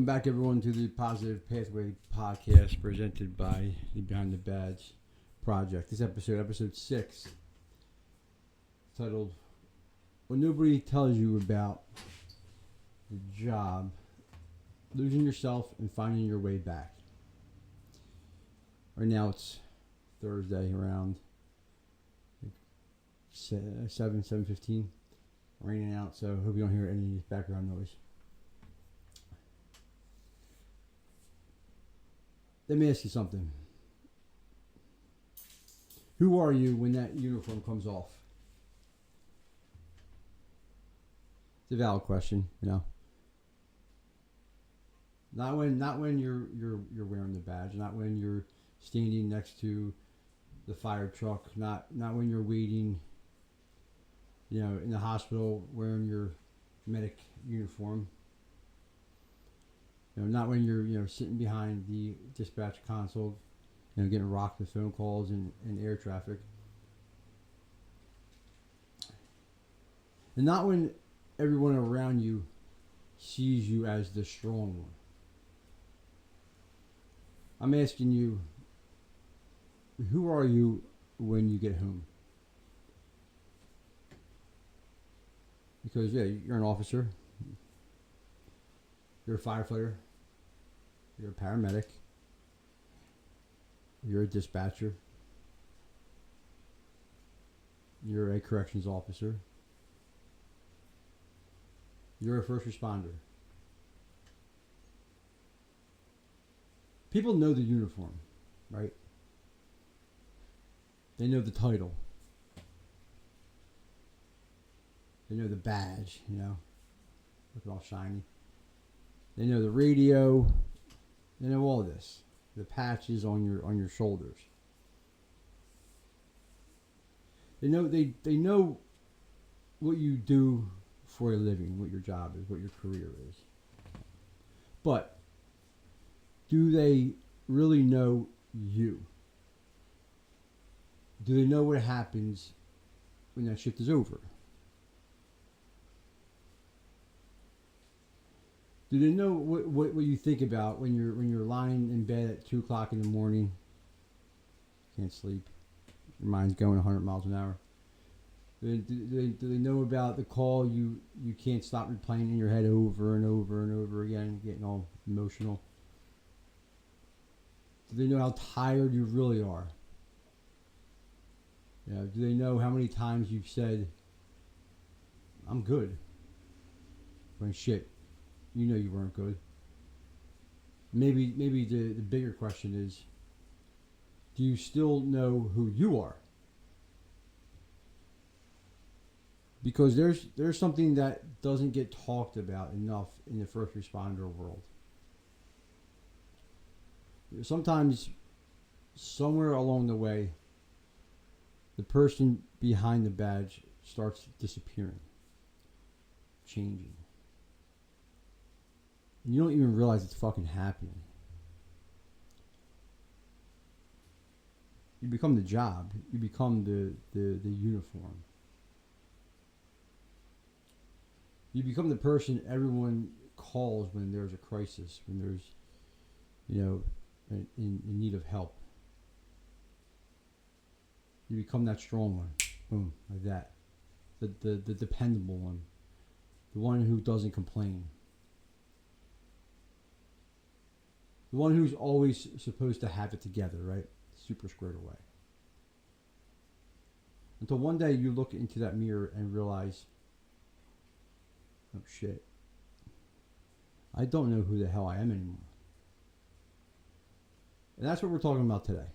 Welcome back, everyone, to the Positive Pathway podcast presented by the Behind the Badge Project. This episode 6, titled "What Nobody Tells You About the Job: Losing Yourself and Finding Your Way Back." Right now it's Thursday around 7:15. Raining out, so I hope you don't hear any background noise. Let me ask you something. Who are you when that uniform comes off? It's a valid question, you know. Not when you're wearing the badge, not when you're standing next to the fire truck, not when you're waiting, you know, in the hospital wearing your medic uniform. You know, not when you're sitting behind the dispatch console, getting rocked with phone calls and air traffic. And not when everyone around you sees you as the strong one. I'm asking you, who are you when you get home? Because, yeah, you're an officer. You're a firefighter. You're a paramedic. You're a dispatcher. You're a corrections officer. You're a first responder. People know the uniform, right? They know the title. They know the badge, looking all shiny. They know the radio. They know all this. The patches on your shoulders. They know what you do for a living, what your job is, what your career is. But do they really know you? Do they know what happens when that shift is over? Do they know what you think about when you're lying in bed at 2 o'clock in the morning? Can't sleep. Your mind's going 100 miles an hour. Do they know about the call you can't stop replaying in your head over and over and over again, getting all emotional? Do they know how tired you really are? Do they know how many times you've said, "I'm good," when shit, you know you weren't good? Maybe the bigger question is, do you still know who you are? Because there's something that doesn't get talked about enough in the first responder world. Sometimes, somewhere along the way, the person behind the badge starts disappearing, changing. And you don't even realize it's fucking happening. You become the job. You become the uniform. You become the person everyone calls when there's a crisis, when there's, in need of help. You become that strong one. Boom, like that. The dependable one. The one who doesn't complain. The one who's always supposed to have it together, right? Super squared away. Until one day you look into that mirror and realize, oh shit, I don't know who the hell I am anymore. And that's what we're talking about today.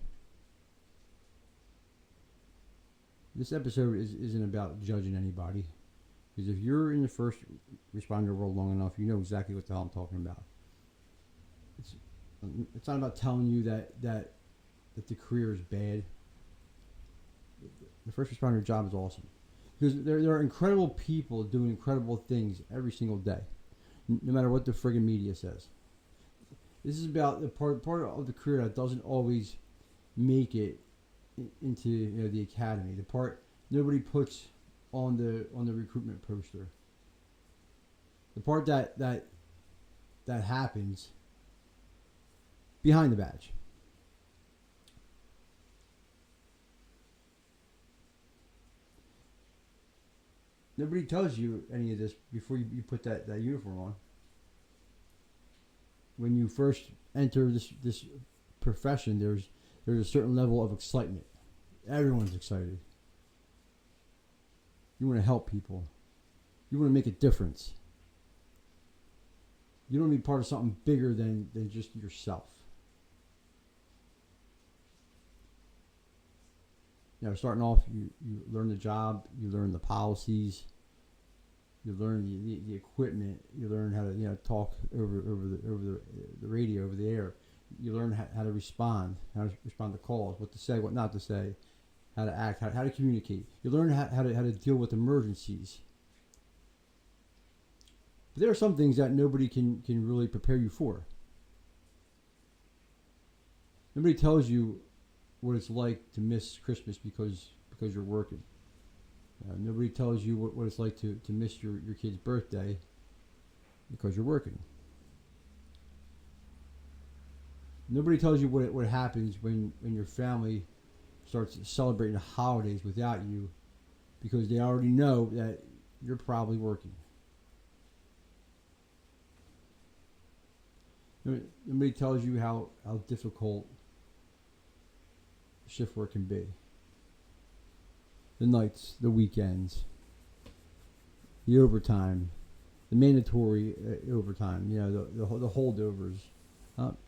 This episode isn't about judging anybody. Because if you're in the first responder world long enough, you know exactly what the hell I'm talking about. It's not about telling you that the career is bad. The first responder job is awesome. Because there are incredible people doing incredible things every single day. No matter what the friggin' media says. This is about the part of the career that doesn't always make it into the academy. The part nobody puts on the recruitment poster. The part that that happens behind the badge. Nobody tells you any of this before you put that uniform on. When you first enter this profession, there's a certain level of excitement. Everyone's excited. You want to help people. You want to make a difference. You don't want to be part of something bigger than just yourself. You know, starting off, you learn the job, you learn the policies, you learn the equipment, you learn how to talk over the radio, over the air. You learn how to respond to calls, what to say, what not to say, how to act, how to communicate. You learn how to deal with emergencies. But there are some things that nobody can really prepare you for. Nobody tells you what it's like to miss Christmas because you're working. Nobody tells you what it's like to miss your kid's birthday because you're working. Nobody tells you what happens when your family starts celebrating the holidays without you because they already know that you're probably working. Nobody tells you how difficult shift work can be. The nights, the weekends, the overtime, the mandatory overtime, the holdovers.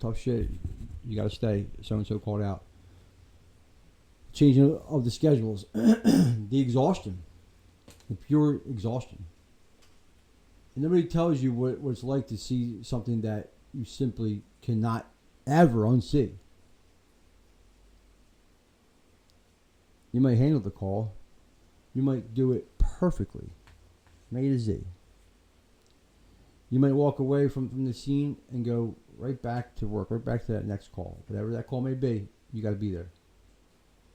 Tough shit. You got to stay. So-and-so called out. Changing of the schedules. The exhaustion. The pure exhaustion. And nobody tells you what it's like to see something that you simply cannot ever unsee. You might handle the call. You might do it perfectly, from A to Z. You might walk away from the scene and go right back to work, right back to that next call. Whatever that call may be, you got to be there.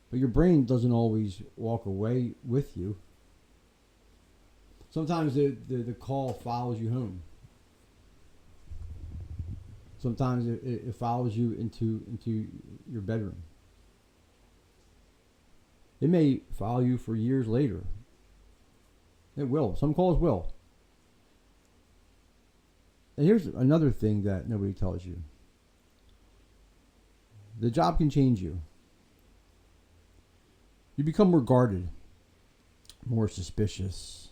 But your brain doesn't always walk away with you. Sometimes the call follows you home. Sometimes it follows you into your bedroom. It may follow you for years later. It will. Some calls will. And here's another thing that nobody tells you. The job can change you. You become more guarded, more suspicious,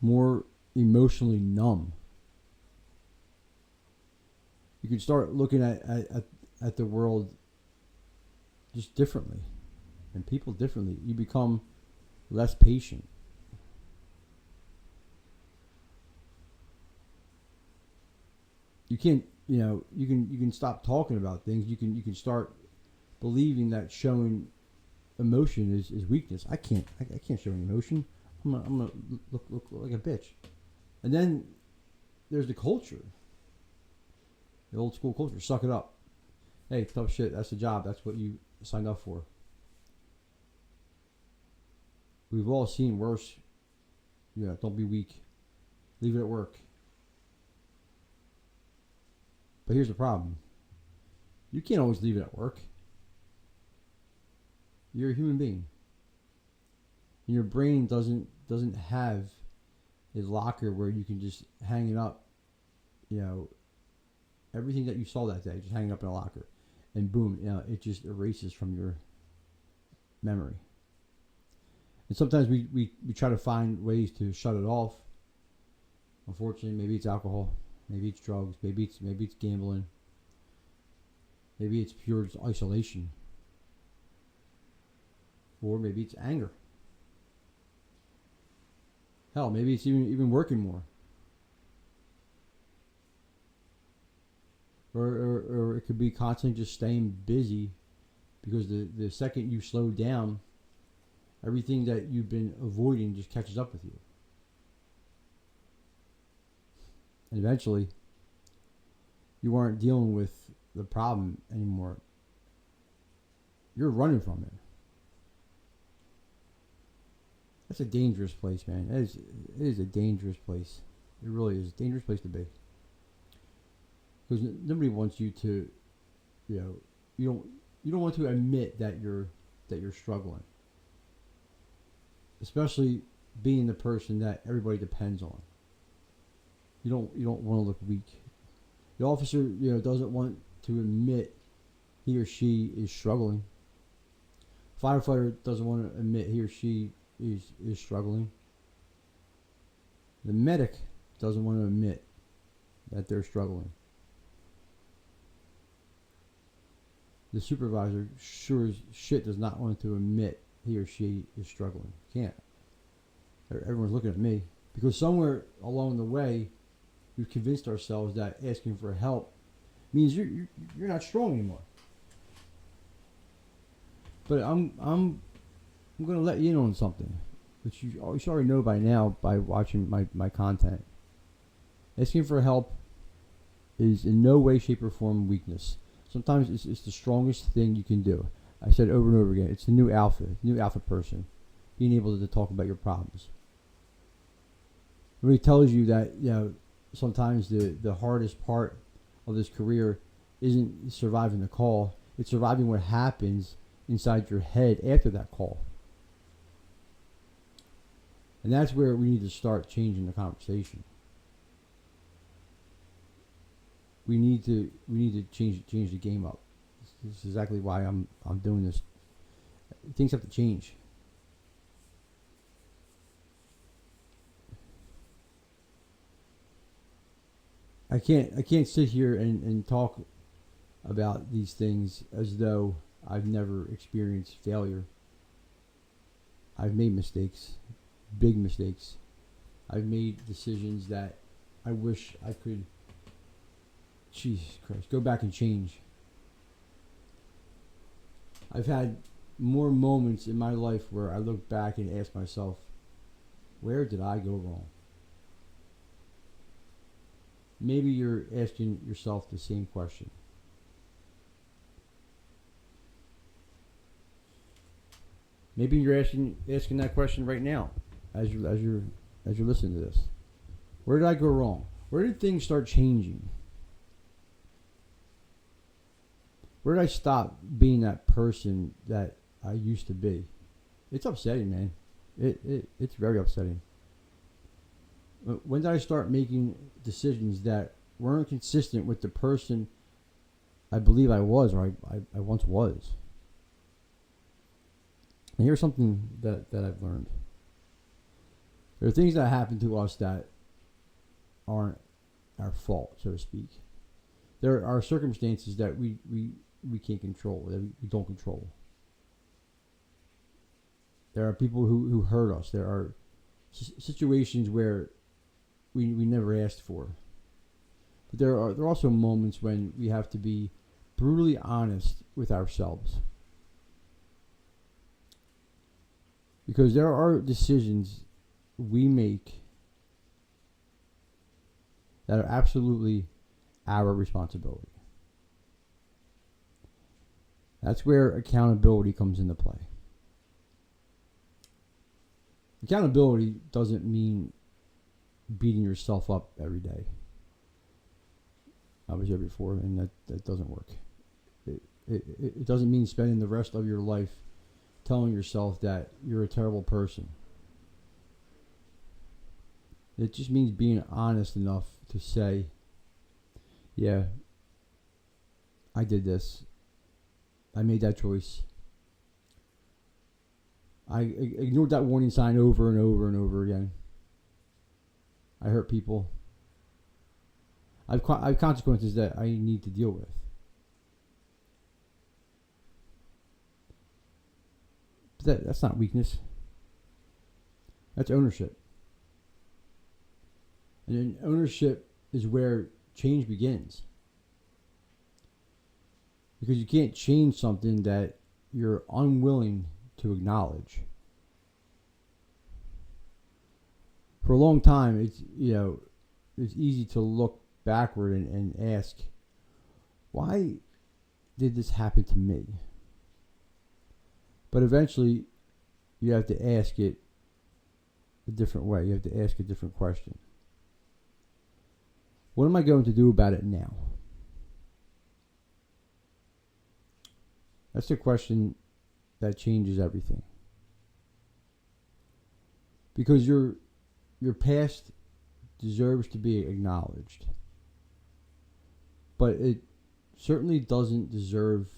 more emotionally numb. You can start looking at the world just differently and people differently. You become less patient. You can't, you can stop talking about things. You can start believing that showing emotion is weakness. I can't show any emotion. I'm gonna look like a bitch. And then there's the culture, the old school culture. Suck it up. Hey, tough shit. That's the job. That's what you signed up for. We've all seen worse. Don't be weak. Leave it at work. But here's the problem. You can't always leave it at work. You're a human being. And your brain doesn't have a locker where you can just hang it up. Everything that you saw that day, just hang it up in a locker. And boom, it just erases from your memory. And sometimes we try to find ways to shut it off. Unfortunately, maybe it's alcohol. Maybe it's drugs. Maybe it's gambling. Maybe it's pure isolation. Or maybe it's anger. Hell, maybe it's even working more. Or it could be constantly just staying busy, because the second you slow down, everything that you've been avoiding just catches up with you. And eventually, you aren't dealing with the problem anymore. You're running from it. That's a dangerous place, man. It is a dangerous place. It really is a dangerous place to be. because nobody wants you to, you know, you don't want to admit that you're struggling, especially being the person that everybody depends on. You don't want to look weak. The officer, doesn't want to admit he or she is struggling. Firefighter doesn't want to admit he or she is struggling. The medic doesn't want to admit that they're struggling. The supervisor sure as shit does not want to admit he or she is struggling. Can't. Everyone's looking at me. Because somewhere along the way, we've convinced ourselves that asking for help means you're not strong anymore. But I'm going to let you in on something, which you should already know by now by watching my content. Asking for help is in no way, shape, or form weakness. Sometimes it's the strongest thing you can do. I said over and over again, it's the new alpha person, being able to talk about your problems. It really tells you that, sometimes the hardest part of this career isn't surviving the call, it's surviving what happens inside your head after that call. And that's where we need to start changing the conversation. We need to change the game up. This is exactly why I'm doing this. Things have to change. I can't sit here and talk about these things as though I've never experienced failure. I've made mistakes, big mistakes. I've made decisions that I wish I could, Jesus Christ, go back and change. I've had more moments in my life where I look back and ask myself, where did I go wrong? Maybe you're asking yourself the same question. Maybe you're asking that question right now as you're listening to this. Where did I go wrong? Where did things start changing? Where did I stop being that person that I used to be? It's upsetting, man. It's very upsetting. When did I start making decisions that weren't consistent with the person I believe I was, or I once was? And here's something that I've learned. There are things that happen to us that aren't our fault, so to speak. There are circumstances that we can't control, that we don't control. There are people who hurt us. There are situations where we never asked for. But there are also moments when we have to be brutally honest with ourselves. Because there are decisions we make that are absolutely our responsibility. That's where accountability comes into play. Accountability doesn't mean beating yourself up every day. I was here before, and that doesn't work. It doesn't mean spending the rest of your life telling yourself that you're a terrible person. It just means being honest enough to say, yeah, I did this. I made that choice. I ignored that warning sign over and over and over again. I hurt people. I have consequences that I need to deal with. But that's not weakness. That's ownership. And then ownership is where change begins. Because you can't change something that you're unwilling to acknowledge. For a long time, it's easy to look backward and ask, why did this happen to me? But eventually, you have to ask it a different way. You have to ask a different question. What am I going to do about it now? That's the question that changes everything. Because your past deserves to be acknowledged. But it certainly doesn't deserve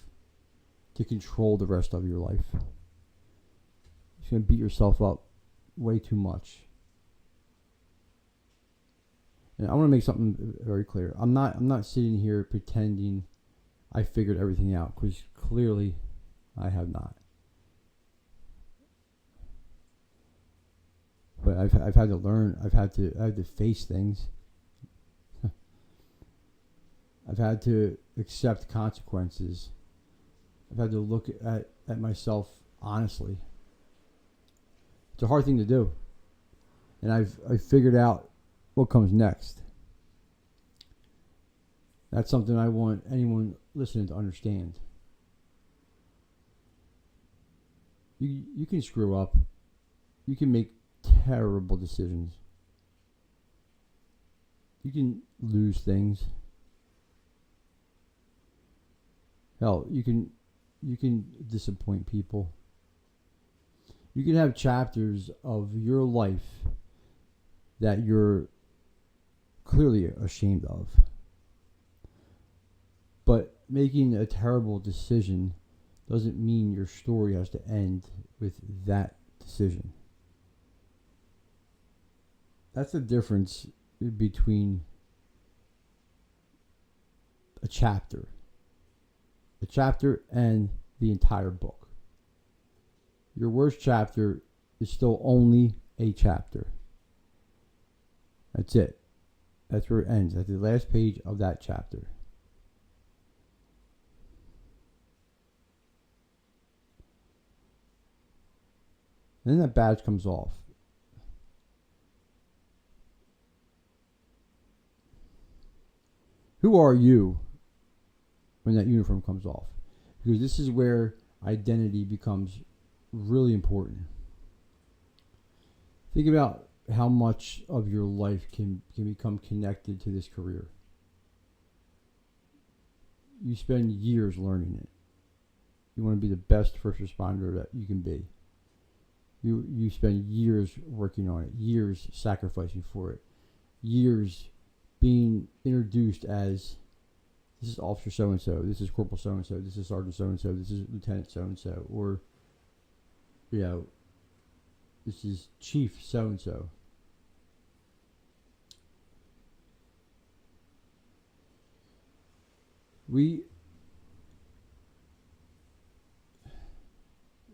to control the rest of your life. You're going to beat yourself up way too much. And I want to make something very clear. I'm not sitting here pretending I figured everything out, because clearly I have not. But I've had to learn. I've had to face things. I've had to accept consequences. I've had to look at myself honestly. It's a hard thing to do. And I've figured out what comes next. That's something I want anyone listening to understand. You can screw up. You can make terrible decisions. You can lose things. Hell, you can disappoint people. You can have chapters of your life that you're clearly ashamed of. But making a terrible decision doesn't mean your story has to end with that decision. That's the difference between a chapter and the entire book. Your worst chapter is still only a chapter. That's it. That's where it ends, at the last page of that chapter. And then that badge comes off. Who are you when that uniform comes off? Because this is where identity becomes really important. Think about how much of your life can become connected to this career. You spend years learning it. You want to be the best first responder that you can be. You spend years working on it, years sacrificing for it, years being introduced as, this is Officer so-and-so, this is Corporal so-and-so, this is Sergeant so-and-so, this is Lieutenant so-and-so, or, this is Chief so-and-so.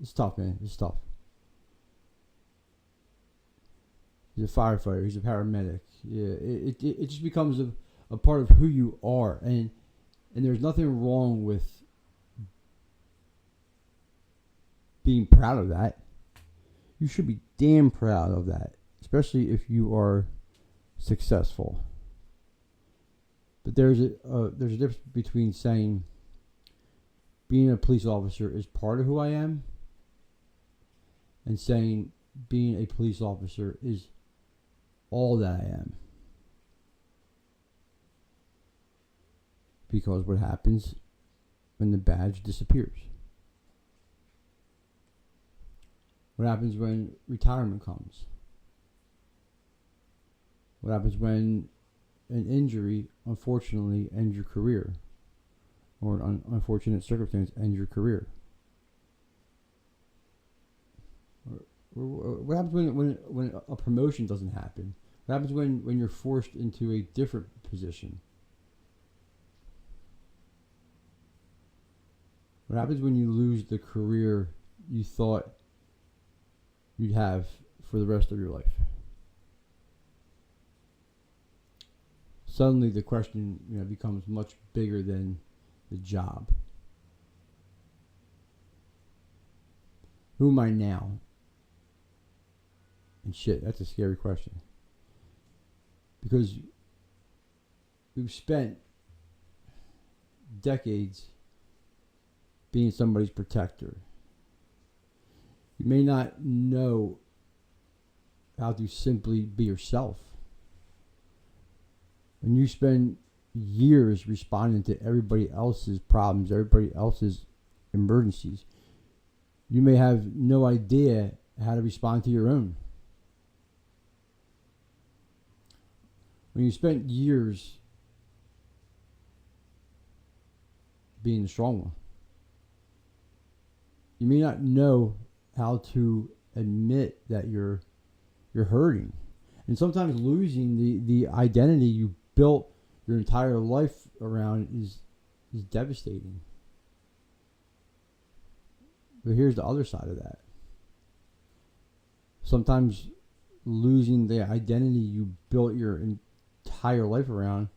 It's tough, man. It's tough. He's a firefighter. He's a paramedic. Yeah, it just becomes a part of who you are, and there's nothing wrong with being proud of that. You should be damn proud of that, especially if you are successful. But there's a difference between saying being a police officer is part of who I am, and saying being a police officer is all that I am. Because what happens when the badge disappears? What happens when retirement comes? What happens when an injury, unfortunately, ends your career? Or an unfortunate circumstance ends your career? What happens when a promotion doesn't happen? What happens when you're forced into a different position? What happens when you lose the career you thought you'd have for the rest of your life? Suddenly the question becomes much bigger than the job. Who am I now? And shit, that's a scary question. Because we've spent decades being somebody's protector. You may not know how to simply be yourself. When you spend years responding to everybody else's problems, everybody else's emergencies. You may have no idea how to respond to your own. When you spent years being the strong one, you may not know how to admit that you're hurting. And sometimes losing the identity you built your entire life around is devastating. But here's the other side of that. Sometimes losing the identity you built your entire life around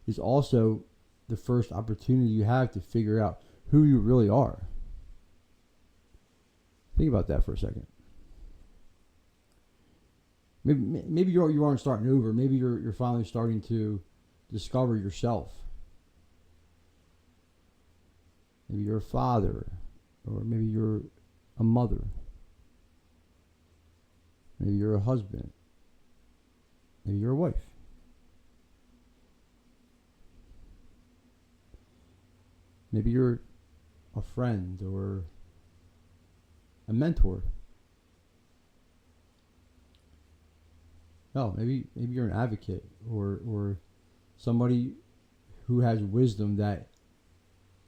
is also the first opportunity you have to figure out who you really are. Think about that for a second. Maybe you aren't starting over. Maybe you're finally starting to discover yourself. Maybe you're a father, or maybe you're a mother. Maybe you're a husband. Maybe you're a wife. Maybe you're a friend or a mentor. No, maybe you're an advocate or somebody who has wisdom that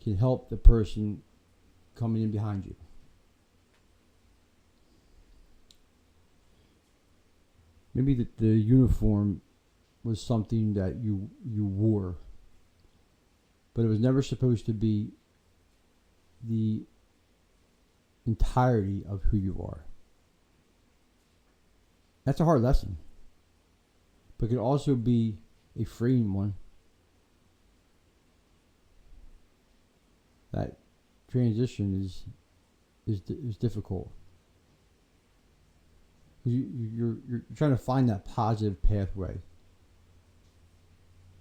can help the person coming in behind you. Maybe the uniform was something that you wore, but it was never supposed to be the entirety of who you are. That's a hard lesson, but it can also be a freeing one. That transition is difficult. You're trying to find that positive pathway.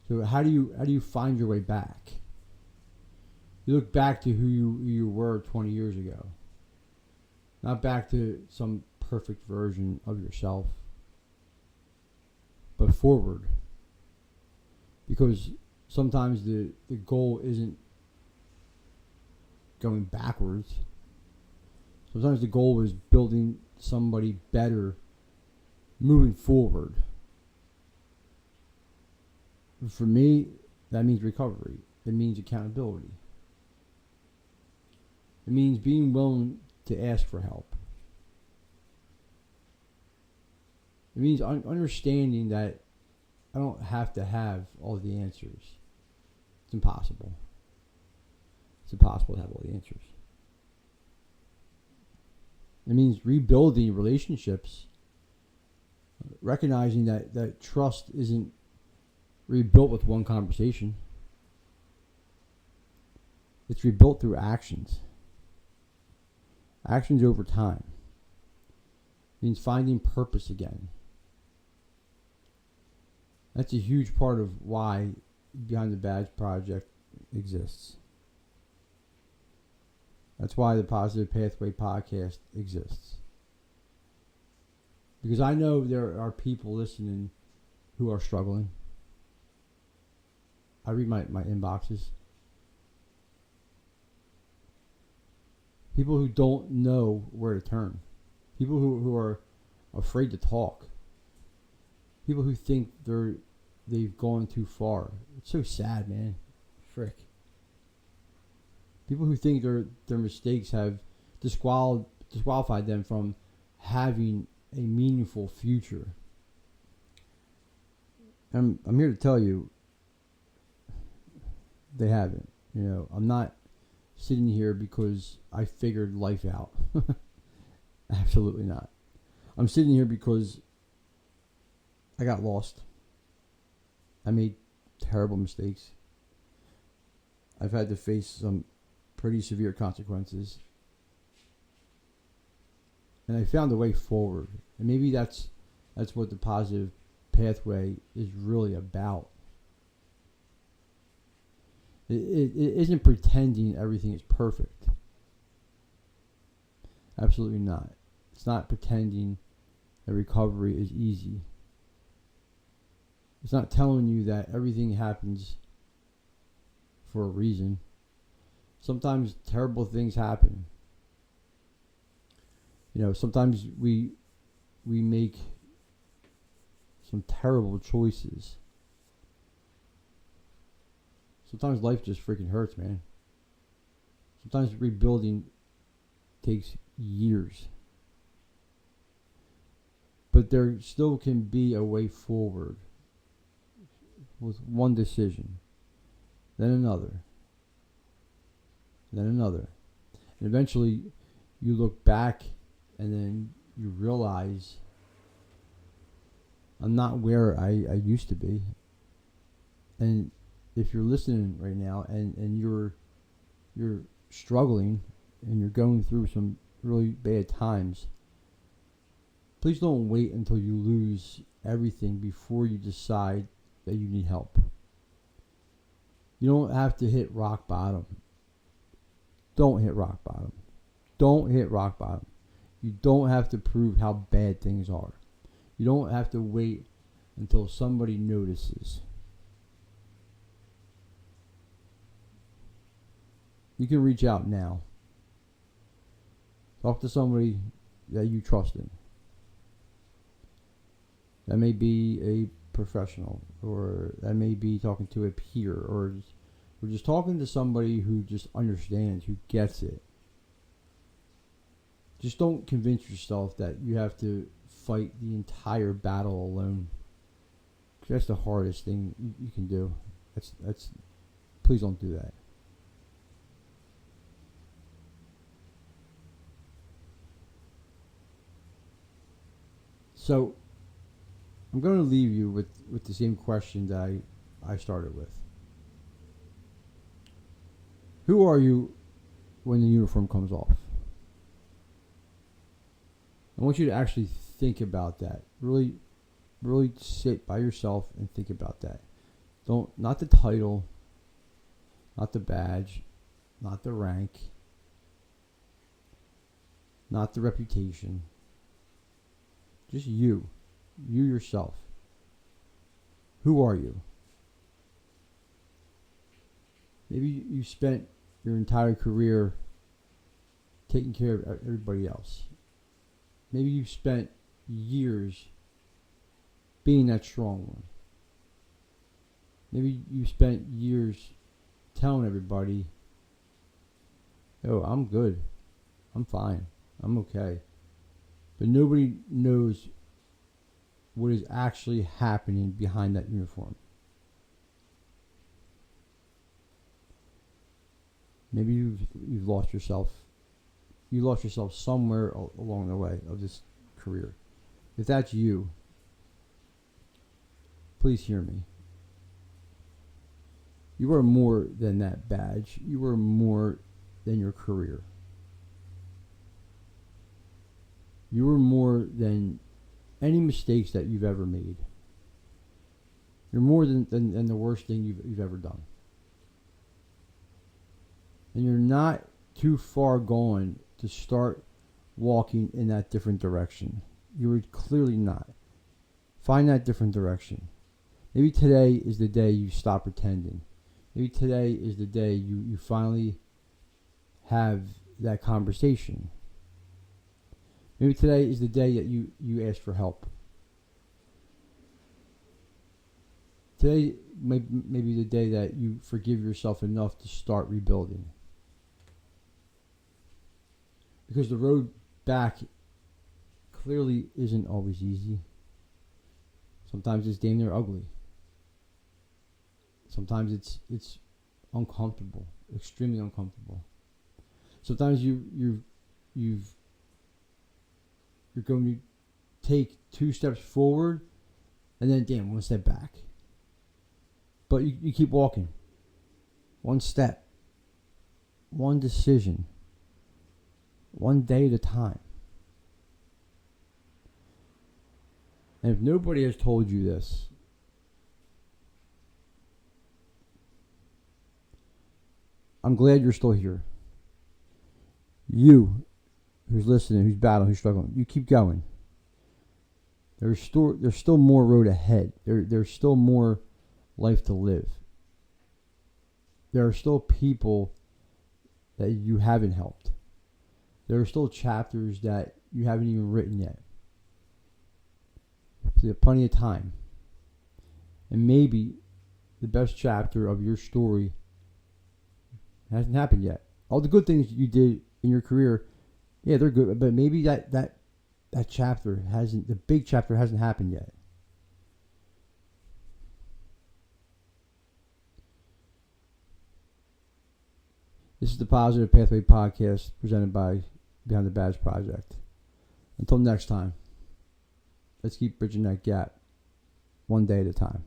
So how do you find your way back? You look back to who you were 20 years ago. Not back to some perfect version of yourself, but forward. Because sometimes the goal isn't going backwards. Sometimes the goal is building somebody better moving forward. For me, that means recovery. It means accountability. It means being willing to ask for help. It means understanding that I don't have to have all the answers. It's impossible. It's impossible to have all the answers. It means rebuilding relationships, recognizing that trust isn't rebuilt with one conversation. It's rebuilt through actions. Actions over time. It means finding purpose again. That's a huge part of why Behind the Badge Project exists. That's why the Positive Pathway podcast exists. Because I know there are people listening who are struggling. I read my inboxes. People who don't know where to turn. People who are afraid to talk. People who think they've gone too far. It's so sad, man. Frick. People who think their mistakes have disqualified them from having a meaningful future. I'm here to tell you, they haven't. You know, I'm not sitting here because I figured life out. Absolutely not. I'm sitting here because I got lost. I made terrible mistakes. I've had to face some pretty severe consequences. And I found a way forward. And maybe that's what the Positive Pathway is really about. It isn't pretending everything is perfect. Absolutely not. It's not pretending that recovery is easy. It's not telling you that everything happens for a reason. Sometimes terrible things happen. Sometimes we make some terrible choices. Sometimes life just freaking hurts, man. Sometimes rebuilding takes years. But there still can be a way forward with one decision, then another, then another. And eventually you look back and then you realize I'm not where I used to be. And if you're listening right now and you're struggling and you're going through some really bad times, please don't wait until you lose everything before you decide that you need help. You don't have to hit rock bottom. Don't hit rock bottom. Don't hit rock bottom. You don't have to prove how bad things are. You don't have to wait until somebody notices. You can reach out now. Talk to somebody that you trust in. That may be a professional, or that may be talking to a peer, or just talking to somebody who just understands, who gets it. Just don't convince yourself that you have to fight the entire battle alone. That's the hardest thing you can do. That's. Please don't do that. So, I'm going to leave you with the same question that I started with. Who are you when the uniform comes off? I want you to actually think about that. Really, really sit by yourself and think about that. Not the title, not the badge, not the rank, not the reputation. Just you yourself. Who are you? Maybe you spent your entire career taking care of everybody else. Maybe you spent years being that strong one. Maybe you spent years telling everybody, "Oh, I'm good. I'm fine. I'm okay." But nobody knows what is actually happening behind that uniform. Maybe you've lost yourself. You lost yourself somewhere along the way of this career. If that's you, please hear me. You are more than that badge. You are more than your career. You are more than any mistakes that you've ever made. You're more than the worst thing you've ever done. And you're not too far gone to start walking in that different direction. You are clearly not. Find that different direction. Maybe today is the day you stop pretending. Maybe today is the day you finally have that conversation. Maybe today is the day that you ask for help. Today may be the day that you forgive yourself enough to start rebuilding. Because the road back clearly isn't always easy. Sometimes it's damn near ugly. Sometimes it's uncomfortable, extremely uncomfortable. Sometimes you're going to take 2 steps forward and then 1 step back. But you keep walking. 1 step. 1 decision. 1 day at a time. And if nobody has told you this, I'm glad you're still here. You, who's listening, who's battling, who's struggling, you keep going. There's still more road ahead. There's still more life to live. There are still people that you haven't helped. There are still chapters that you haven't even written yet. So you have plenty of time. And maybe the best chapter of your story hasn't happened yet. All the good things you did in your career, yeah, they're good, but maybe that chapter hasn't, the big chapter hasn't happened yet. This is the Positive Pathway Podcast presented by Behind the Badge Project. Until next time, let's keep bridging that gap one day at a time.